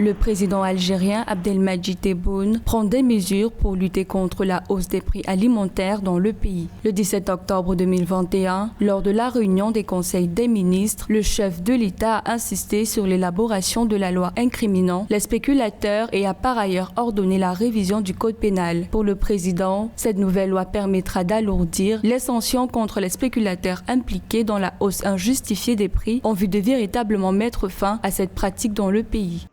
Le président algérien Abdelmadjid Tebboune prend des mesures pour lutter contre la hausse des prix alimentaires dans le pays. Le 17 octobre 2021, lors de la réunion des conseils des ministres, le chef de l'État a insisté sur l'élaboration de la loi incriminant les spéculateurs et a par ailleurs ordonné la révision du code pénal. Pour le président, cette nouvelle loi permettra d'alourdir les sanctions contre les spéculateurs impliqués dans la hausse injustifiée des prix en vue de véritablement mettre fin à cette pratique dans le pays.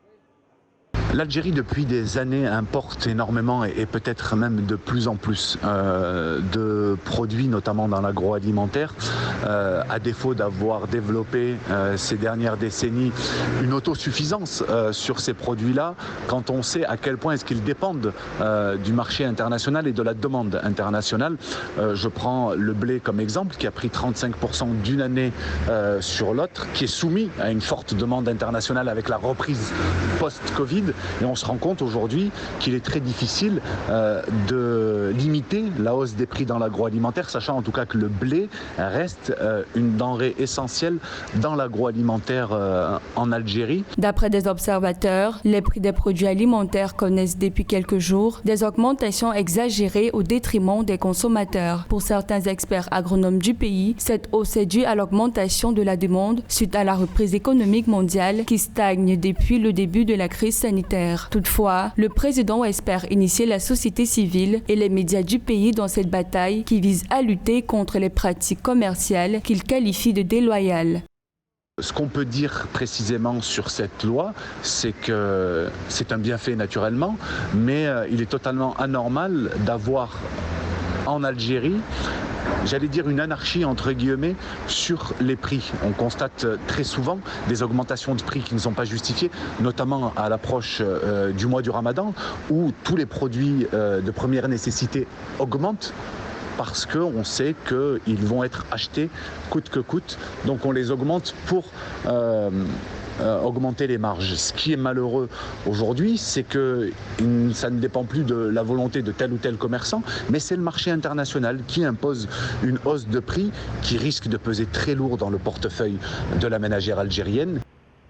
L'Algérie, depuis des années, importe énormément et peut-être même de plus en plus de produits, notamment dans l'agroalimentaire. À défaut d'avoir développé ces dernières décennies une autosuffisance sur ces produits-là, quand on sait à quel point est-ce qu'ils dépendent du marché international et de la demande internationale. Je prends le blé comme exemple, qui a pris 35% d'une année sur l'autre, qui est soumis à une forte demande internationale avec la reprise post-Covid. Et on se rend compte aujourd'hui qu'il est très difficile de limiter la hausse des prix dans l'agroalimentaire, sachant en tout cas que le blé reste une denrée essentielle dans l'agroalimentaire en Algérie. D'après des observateurs, les prix des produits alimentaires connaissent depuis quelques jours des augmentations exagérées au détriment des consommateurs. Pour certains experts agronomes du pays, cette hausse est due à l'augmentation de la demande suite à la reprise économique mondiale qui stagne depuis le début de la crise sanitaire. Toutefois, le président espère initier la société civile et les médias du pays dans cette bataille qui vise à lutter contre les pratiques commerciales qu'il qualifie de déloyales. Ce qu'on peut dire précisément sur cette loi, c'est que c'est un bienfait naturellement, mais il est totalement anormal d'avoir en Algérie, j'allais dire une anarchie entre guillemets sur les prix. On constate très souvent des augmentations de prix qui ne sont pas justifiées, notamment à l'approche du mois du Ramadan, où tous les produits de première nécessité augmentent parce qu'on sait qu'ils vont être achetés coûte que coûte. Donc on les augmente pour augmenter les marges. Ce qui est malheureux aujourd'hui, c'est que ça ne dépend plus de la volonté de tel ou tel commerçant, mais c'est le marché international qui impose une hausse de prix qui risque de peser très lourd dans le portefeuille de la ménagère algérienne.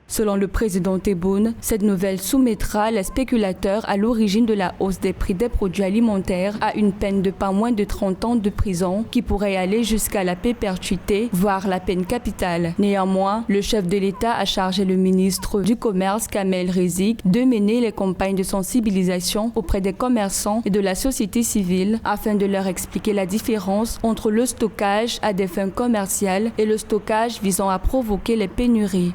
Selon le président Tebboune, cette nouvelle soumettra les spéculateurs à l'origine de la hausse des prix des produits alimentaires à une peine de pas moins de 30 ans de prison qui pourrait aller jusqu'à la perpétuité, voire la peine capitale. Néanmoins, le chef de l'État a chargé le ministre du Commerce, Kamel Rizk, de mener les campagnes de sensibilisation auprès des commerçants et de la société civile afin de leur expliquer la différence entre le stockage à des fins commerciales et le stockage visant à provoquer les pénuries.